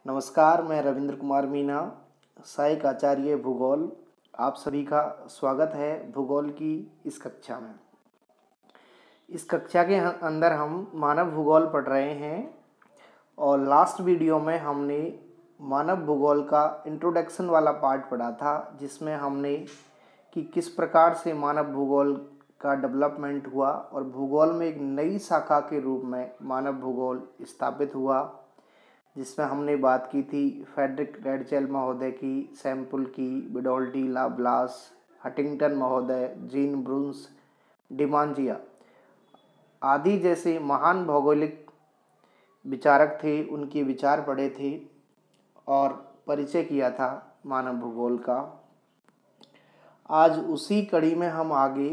नमस्कार, मैं रविंद्र कुमार मीना, सहायक आचार्य भूगोल। आप सभी का स्वागत है भूगोल की इस कक्षा में। इस कक्षा के अंदर हम मानव भूगोल पढ़ रहे हैं और लास्ट वीडियो में हमने मानव भूगोल का इंट्रोडक्शन वाला पार्ट पढ़ा था, जिसमें हमने कि किस प्रकार से मानव भूगोल का डेवलपमेंट हुआ और भूगोल में एक नई शाखा के रूप में मानव भूगोल स्थापित हुआ, जिसमें हमने बात की थी फ्रेडरिक रेडजेल महोदय की, सैम्पुल की, बिडोल्डी, लाब्लास, हटिंगटन महोदय, जीन ब्रून्स, डिमांजिया आदि जैसे महान भौगोलिक विचारक थे, उनके विचार पढ़े थे और परिचय किया था मानव भूगोल का। आज उसी कड़ी में हम आगे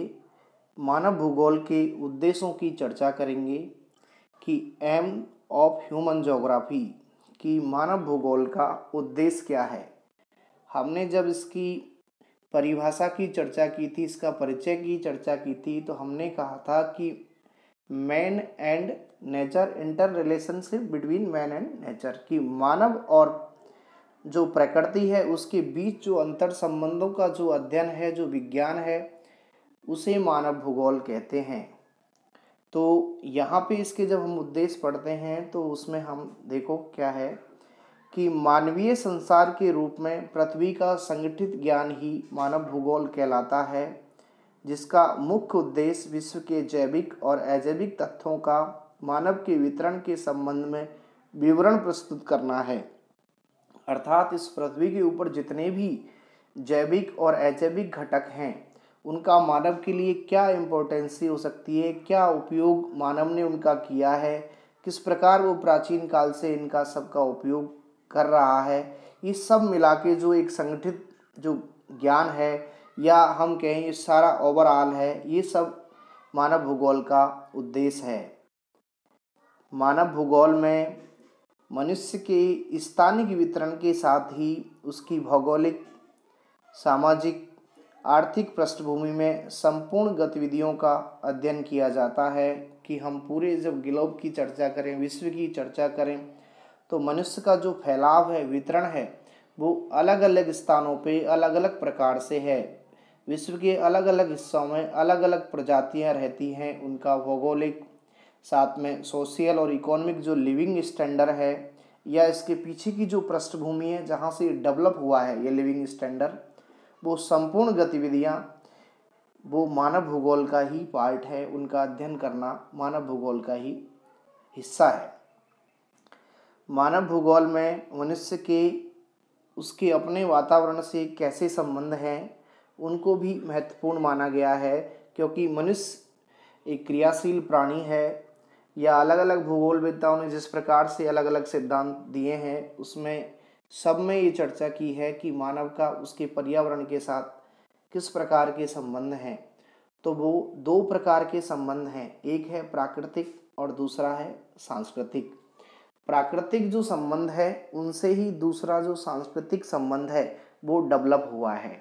मानव भूगोल के उद्देश्यों की चर्चा करेंगे कि एम ऑफ ह्यूमन ज्योग्राफी कि मानव भूगोल का उद्देश्य क्या है। हमने जब इसकी परिभाषा की चर्चा की थी, इसका परिचय की चर्चा की थी, तो हमने कहा था कि man and nature, inter relationship between man and nature, कि मानव और जो प्रकृति है उसके बीच जो अंतर संबंधों का जो अध्ययन है, जो विज्ञान है, उसे मानव भूगोल कहते हैं। तो यहाँ पे इसके जब हम उद्देश्य पढ़ते हैं तो उसमें हम देखो क्या है कि मानवीय संसार के रूप में पृथ्वी का संगठित ज्ञान ही मानव भूगोल कहलाता है, जिसका मुख्य उद्देश्य विश्व के जैविक और अजैविक तत्वों का मानव के वितरण के संबंध में विवरण प्रस्तुत करना है। अर्थात इस पृथ्वी के ऊपर जितने भी जैविक और अजैविक घटक हैं, उनका मानव के लिए क्या इम्पोर्टेंसी हो सकती है, क्या उपयोग मानव ने उनका किया है, किस प्रकार वो प्राचीन काल से इनका सबका उपयोग कर रहा है, ये सब मिला के जो एक संगठित जो ज्ञान है, या हम कहें ये सारा ओवरऑल है, ये सब मानव भूगोल का उद्देश्य है। मानव भूगोल में मनुष्य के स्थानिक वितरण के साथ ही उसकी भौगोलिक, सामाजिक, आर्थिक पृष्ठभूमि में संपूर्ण गतिविधियों का अध्ययन किया जाता है। कि हम पूरे जब ग्लोब की चर्चा करें, विश्व की चर्चा करें, तो मनुष्य का जो फैलाव है, वितरण है, वो अलग अलग स्थानों पे अलग अलग प्रकार से है। विश्व के अलग अलग हिस्सों में अलग अलग प्रजातियां रहती हैं। उनका भौगोलिक, साथ में सोशल और इकोनॉमिक जो लिविंग स्टैंडर्ड है, या इसके पीछे की जो पृष्ठभूमि है जहाँ से डेवलप हुआ है ये लिविंग स्टैंडर्ड, वो संपूर्ण गतिविधियाँ वो मानव भूगोल का ही पार्ट है। उनका अध्ययन करना मानव भूगोल का ही हिस्सा है। मानव भूगोल में मनुष्य के उसके अपने वातावरण से कैसे संबंध हैं, उनको भी महत्वपूर्ण माना गया है, क्योंकि मनुष्य एक क्रियाशील प्राणी है। या अलग अलग भूगोलवेत्ताओं ने जिस प्रकार से अलग अलग सिद्धांत दिए हैं, उसमें सब में ये चर्चा की है कि मानव का उसके पर्यावरण के साथ किस प्रकार के संबंध हैं। तो वो दो प्रकार के संबंध हैं, एक है प्राकृतिक और दूसरा है सांस्कृतिक। प्राकृतिक जो संबंध है, उनसे ही दूसरा जो सांस्कृतिक संबंध है वो डेवलप हुआ है।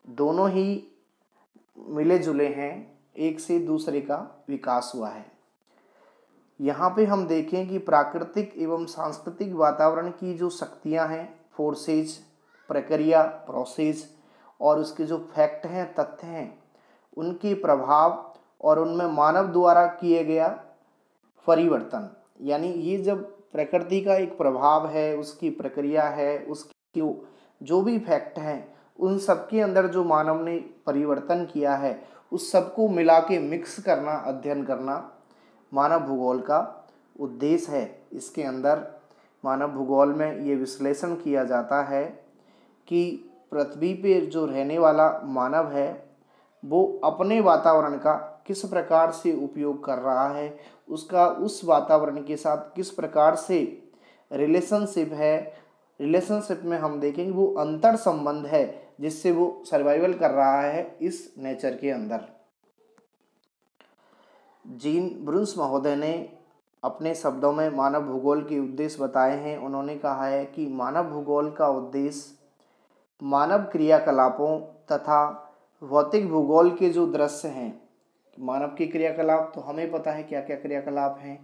दोनों ही मिले जुले हैं, एक से दूसरे का विकास हुआ है। यहाँ पे हम देखें कि प्राकृतिक एवं सांस्कृतिक वातावरण की जो शक्तियाँ हैं, फोर्सेज, प्रक्रिया, प्रोसेस, और उसके जो फैक्ट हैं, तथ्य हैं, उनके प्रभाव और उनमें मानव द्वारा किए गया परिवर्तन, यानी ये जब प्रकृति का एक प्रभाव है, उसकी प्रक्रिया है, उसकी जो भी फैक्ट हैं, उन सबके अंदर जो मानव ने परिवर्तन किया है, उस सबको मिला के मिक्स करना, अध्ययन करना मानव भूगोल का उद्देश्य है। इसके अंदर मानव भूगोल में ये विश्लेषण किया जाता है कि पृथ्वी पे जो रहने वाला मानव है, वो अपने वातावरण का किस प्रकार से उपयोग कर रहा है, उसका उस वातावरण के साथ किस प्रकार से रिलेशनशिप है। रिलेशनशिप में हम देखेंगे वो अंतर संबंध है, जिससे वो सर्वाइवल कर रहा है इस नेचर के अंदर। जीन ब्रून्स महोदय ने अपने शब्दों में मानव भूगोल के उद्देश्य बताए हैं। उन्होंने कहा है कि मानव भूगोल का उद्देश्य मानव क्रियाकलापों तथा भौतिक भूगोल के जो दृश्य हैं, मानव के क्रियाकलाप तो हमें पता है क्या क्या क्रियाकलाप हैं,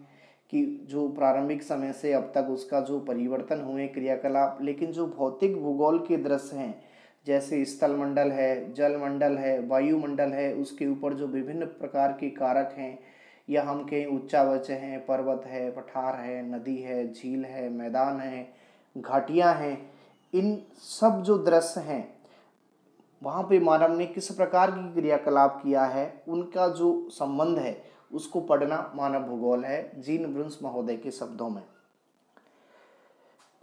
कि जो प्रारंभिक समय से अब तक उसका जो परिवर्तन हुए क्रियाकलाप, लेकिन जो भौतिक भूगोल के दृश्य हैं जैसे स्थल मंडल है, जल मंडल है, वायुमंडल है, उसके ऊपर जो विभिन्न प्रकार के कारक हैं, या हम कहें उच्चावच हैं, पर्वत है, पठार है, नदी है, झील है, मैदान है, घाटियाँ हैं, इन सब जो दृश्य हैं वहाँ पे मानव ने किस प्रकार की क्रियाकलाप किया है, उनका जो संबंध है उसको पढ़ना मानव भूगोल है, जीन ब्रुन्स महोदय के शब्दों में।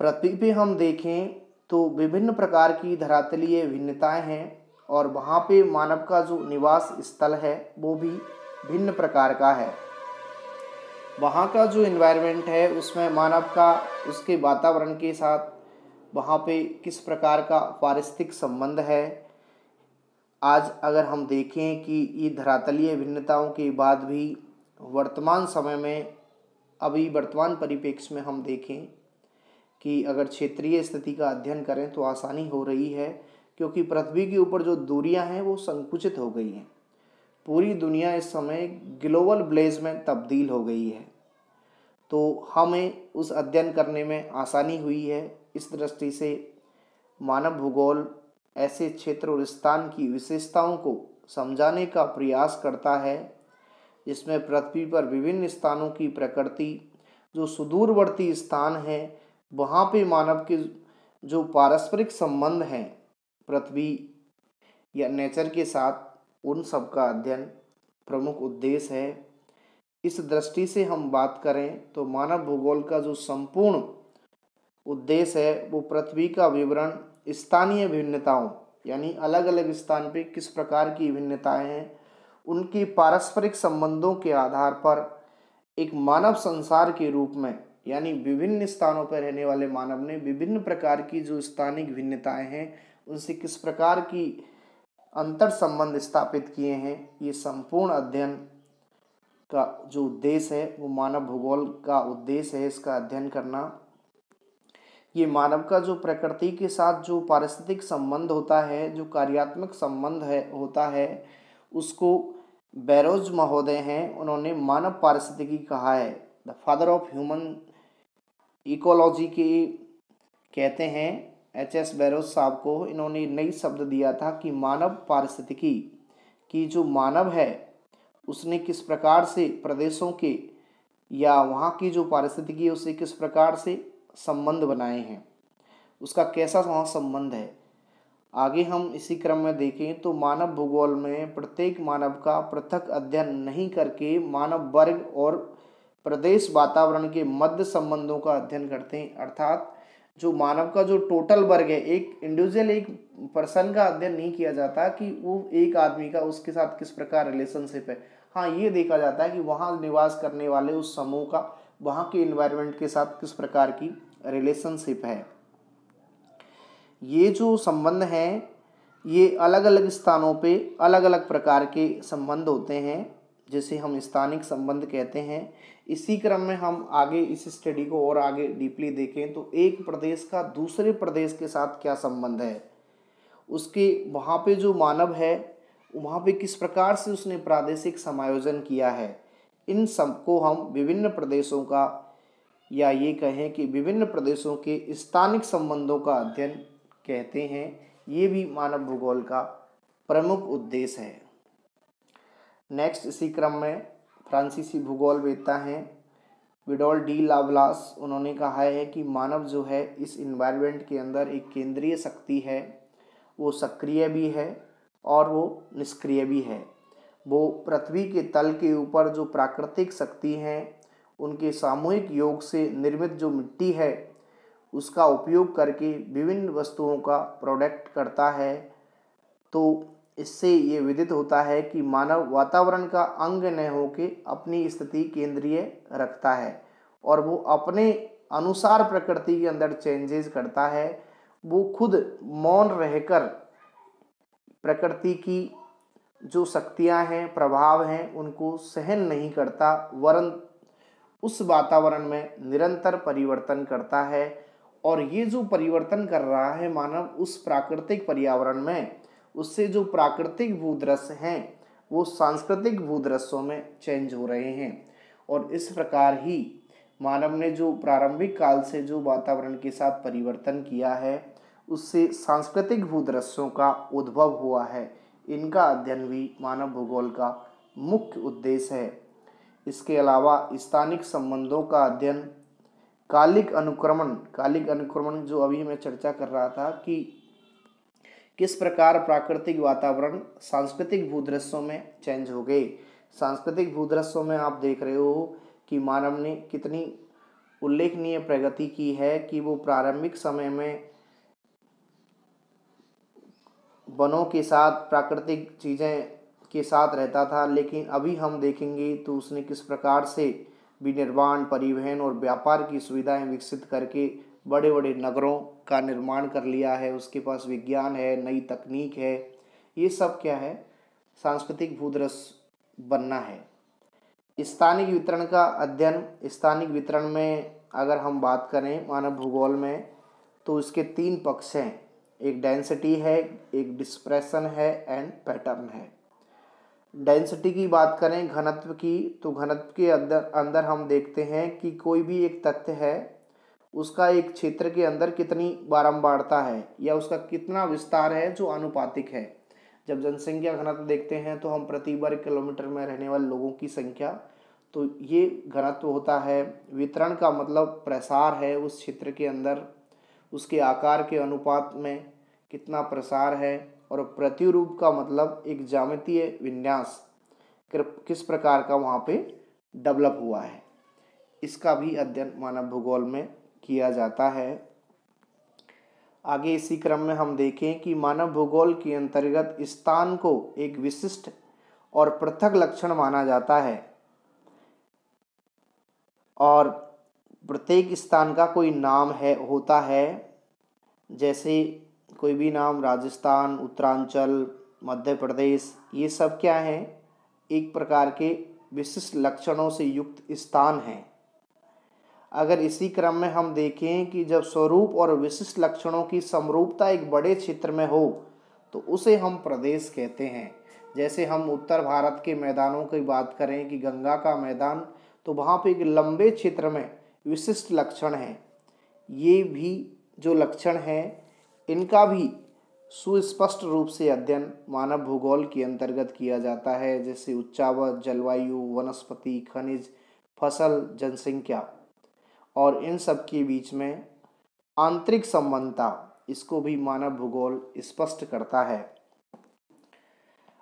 पृथ्वी पे हम देखें तो विभिन्न प्रकार की धरातलीय भिन्नताएं हैं और वहाँ पे मानव का जो निवास स्थल है वो भी भिन्न प्रकार का है। वहाँ का जो एनवायरनमेंट है उसमें मानव का उसके वातावरण के साथ वहाँ पे किस प्रकार का पारिस्थितिक संबंध है। आज अगर हम देखें कि ये धरातलीय भिन्नताओं के बाद भी वर्तमान समय में, अभी वर्तमान परिप्रेक्ष्य में हम देखें कि अगर क्षेत्रीय स्थिति का अध्ययन करें तो आसानी हो रही है, क्योंकि पृथ्वी के ऊपर जो दूरियां हैं वो संकुचित हो गई हैं। पूरी दुनिया इस समय ग्लोबल विलेज में तब्दील हो गई है, तो हमें उस अध्ययन करने में आसानी हुई है। इस दृष्टि से मानव भूगोल ऐसे क्षेत्र और स्थान की विशेषताओं को समझाने का प्रयास करता है जिसमें पृथ्वी पर विभिन्न स्थानों की प्रकृति, जो सुदूरवर्ती स्थान हैं वहाँ पे मानव के जो पारस्परिक संबंध हैं पृथ्वी या नेचर के साथ, उन सब का अध्ययन प्रमुख उद्देश्य है। इस दृष्टि से हम बात करें तो मानव भूगोल का जो संपूर्ण उद्देश्य है वो पृथ्वी का विवरण, स्थानीय भिन्नताओं यानी अलग अलग स्थान पे किस प्रकार की भिन्नताएं हैं, उनकी पारस्परिक संबंधों के आधार पर एक मानव संसार के रूप में, यानी विभिन्न स्थानों पर रहने वाले मानव ने विभिन्न प्रकार की जो स्थानिक भिन्नताएं हैं उनसे किस प्रकार की अंतर संबंध स्थापित किए हैं, ये संपूर्ण अध्ययन का जो उद्देश्य है वो मानव भूगोल का उद्देश्य है, इसका अध्ययन करना। ये मानव का जो प्रकृति के साथ जो पारिस्थितिक संबंध होता है, जो कार्यात्मक संबंध है होता है, उसको बैरोज महोदय हैं उन्होंने मानव पारिस्थितिकी कहा है। The father of human ecology के कहते हैं एच.एस. बैरोज साहब को। इन्होंने नई शब्द दिया था कि मानव पारिस्थितिकी की जो मानव है उसने किस प्रकार से प्रदेशों के या वहाँ की जो पारिस्थितिकी है उससे किस प्रकार से संबंध बनाए हैं, उसका कैसा वहाँ संबंध है। आगे हम इसी क्रम में देखें तो मानव भूगोल में प्रत्येक मानव का पृथक अध्ययन नहीं करके मानव वर्ग और प्रदेश वातावरण के मध्य संबंधों का अध्ययन करते हैं। अर्थात जो मानव का जो टोटल वर्ग है, एक इंडिविजुअल एक पर्सन का अध्ययन नहीं किया जाता कि वो एक आदमी का उसके साथ किस प्रकार रिलेशनशिप है। हाँ, ये देखा जाता है कि वहाँ निवास करने वाले उस समूह का वहाँ के इन्वायरमेंट के साथ किस प्रकार की रिलेशनशिप है। ये जो संबंध हैं ये अलग अलग स्थानों पे अलग अलग प्रकार के संबंध होते हैं, जिसे हम स्थानिक संबंध कहते हैं। इसी क्रम में हम आगे इस स्टडी को और आगे डीपली देखें तो एक प्रदेश का दूसरे प्रदेश के साथ क्या संबंध है, उसके वहाँ पे जो मानव है वहाँ पे किस प्रकार से उसने प्रादेशिक समायोजन किया है, इन सबको हम विभिन्न प्रदेशों का या ये कहें कि विभिन्न प्रदेशों के स्थानिक संबंधों का अध्ययन कहते हैं। ये भी मानव भूगोल का प्रमुख उद्देश्य है। नेक्स्ट इसी क्रम में फ्रांसीसी भूगोलवेत्ता हैं विडोल डी लावलास। उन्होंने कहा है कि मानव जो है इस इन्वायरमेंट के अंदर एक केंद्रीय शक्ति है, वो सक्रिय भी है और वो निष्क्रिय भी है। वो पृथ्वी के तल के ऊपर जो प्राकृतिक शक्ति हैं उनके सामूहिक योग से निर्मित जो मिट्टी है उसका उपयोग करके विभिन्न वस्तुओं का प्रोडक्ट करता है। तो इससे ये विदित होता है कि मानव वातावरण का अंग न होके अपनी स्थिति केंद्रीय रखता है और वो अपने अनुसार प्रकृति के अंदर चेंजेस करता है। वो खुद मौन रहकर प्रकृति की जो शक्तियां हैं, प्रभाव हैं, उनको सहन नहीं करता, वरन उस वातावरण में निरंतर परिवर्तन करता है। और ये जो परिवर्तन कर रहा है मानव उस प्राकृतिक पर्यावरण में, उससे जो प्राकृतिक भूदृश्य हैं वो सांस्कृतिक भूदृश्यों में चेंज हो रहे हैं। और इस प्रकार ही मानव ने जो प्रारंभिक काल से जो वातावरण के साथ परिवर्तन किया है उससे सांस्कृतिक भूदृश्यों का उद्भव हुआ है। इनका अध्ययन भी मानव भूगोल का मुख्य उद्देश्य है। इसके अलावा स्थानिक संबंधों का अध्ययन, कालिक अनुक्रमण जो अभी मैं चर्चा कर रहा था कि किस प्रकार प्राकृतिक वातावरण सांस्कृतिक भूदृश्यों में चेंज हो गए। सांस्कृतिक भूदृश्यों में आप देख रहे हो कि मानव ने कितनी उल्लेखनीय प्रगति की है कि वो प्रारंभिक समय में वनों के साथ प्राकृतिक चीज़ें के साथ रहता था, लेकिन अभी हम देखेंगे तो उसने किस प्रकार से विनिर्माण, परिवहन और व्यापार की सुविधाएं विकसित करके बड़े बड़े नगरों का निर्माण कर लिया है। उसके पास विज्ञान है, नई तकनीक है। ये सब क्या है? सांस्कृतिक भूदृश्य बनना है। स्थानिक वितरण का अध्ययन, स्थानिक वितरण में अगर हम बात करें मानव भूगोल में तो इसके 3 पक्ष हैं। एक डेंसिटी है, एक डिस्पर्शन है एंड पैटर्न है। डेंसिटी की बात करें, घनत्व की, तो घनत्व के अंदर हम देखते हैं कि कोई भी एक तथ्य है उसका एक क्षेत्र के अंदर कितनी बारंबारता है या उसका कितना विस्तार है जो आनुपातिक है। जब जनसंख्या घनत्व देखते हैं तो हम प्रति वर्ग किलोमीटर में रहने वाले लोगों की संख्या, तो ये घनत्व होता है। वितरण का मतलब प्रसार है, उस क्षेत्र के अंदर उसके आकार के अनुपात में कितना प्रसार है। और प्रतिरूप का मतलब एक ज्यामितीय विन्यास किस प्रकार का वहाँ पे डेवलप हुआ है। इसका भी अध्ययन मानव भूगोल में किया जाता है। आगे इसी क्रम में हम देखें कि मानव भूगोल के अंतर्गत स्थान को एक विशिष्ट और पृथक लक्षण माना जाता है और प्रत्येक स्थान का कोई नाम होता है। जैसे कोई भी नाम, राजस्थान, उत्तरांचल, मध्य प्रदेश, ये सब क्या हैं? एक प्रकार के विशिष्ट लक्षणों से युक्त स्थान हैं। अगर इसी क्रम में हम देखें कि जब स्वरूप और विशिष्ट लक्षणों की समरूपता एक बड़े क्षेत्र में हो तो उसे हम प्रदेश कहते हैं। जैसे हम उत्तर भारत के मैदानों की बात करें कि गंगा का मैदान, तो वहाँ पे एक लंबे क्षेत्र में विशिष्ट लक्षण हैं। ये भी जो लक्षण हैं इनका भी सुस्पष्ट रूप से अध्ययन मानव भूगोल के अंतर्गत किया जाता है। जैसे उच्चावच, जलवायु, वनस्पति, खनिज, फसल, जनसंख्या और इन सब के बीच में आंतरिक संबंधता, इसको भी मानव भूगोल स्पष्ट करता है।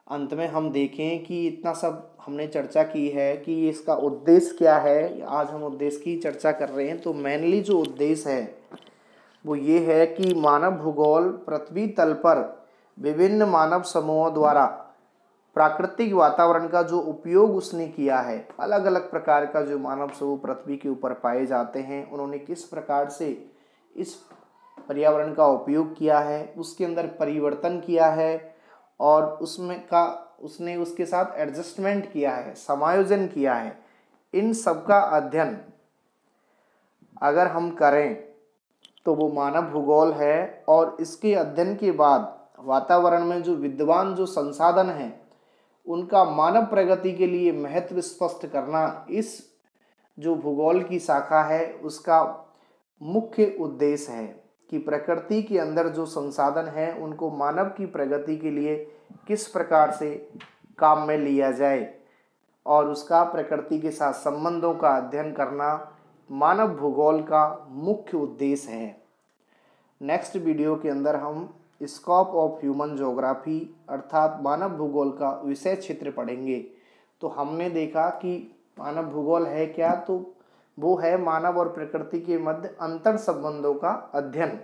अंत में हम देखें कि इतना सब हमने चर्चा की है कि इसका उद्देश्य क्या है। आज हम उद्देश्य की चर्चा कर रहे हैं, तो मेनली जो उद्देश्य है वो ये है कि मानव भूगोल पृथ्वी तल पर विभिन्न मानव समूहों द्वारा प्राकृतिक वातावरण का जो उपयोग उसने किया है, अलग अलग प्रकार का जो मानव समूह पृथ्वी के ऊपर पाए जाते हैं, उन्होंने किस प्रकार से इस पर्यावरण का उपयोग किया है, उसके अंदर परिवर्तन किया है और उसने उसके साथ एडजस्टमेंट किया है, समायोजन किया है। इन सब का अध्ययन अगर हम करें तो वो मानव भूगोल है। और इसके अध्ययन के बाद वातावरण में जो विद्यमान जो संसाधन हैं उनका मानव प्रगति के लिए महत्व स्पष्ट करना, इस जो भूगोल की शाखा है उसका मुख्य उद्देश्य है कि प्रकृति के अंदर जो संसाधन हैं उनको मानव की प्रगति के लिए किस प्रकार से काम में लिया जाए और उसका प्रकृति के साथ संबंधों का अध्ययन करना मानव भूगोल का मुख्य उद्देश्य है। नेक्स्ट वीडियो के अंदर हम स्कोप ऑफ ह्यूमन ज्योग्राफी अर्थात मानव भूगोल का विषय क्षेत्र पढ़ेंगे। तो हमने देखा कि मानव भूगोल है क्या, तो वो है मानव और प्रकृति के मध्य अंतर संबंधों का अध्ययन।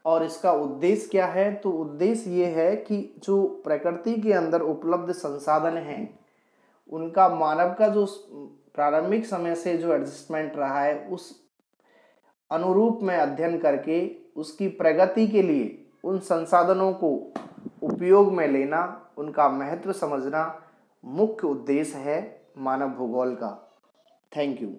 और इसका उद्देश्य क्या है, तो उद्देश्य ये है कि जो प्रकृति के अंदर उपलब्ध संसाधन हैं उनका मानव का जो प्रारंभिक समय से जो एडजस्टमेंट रहा है उस अनुरूप में अध्ययन करके उसकी प्रगति के लिए उन संसाधनों को उपयोग में लेना, उनका महत्व समझना मुख्य उद्देश्य है मानव भूगोल का। Thank you.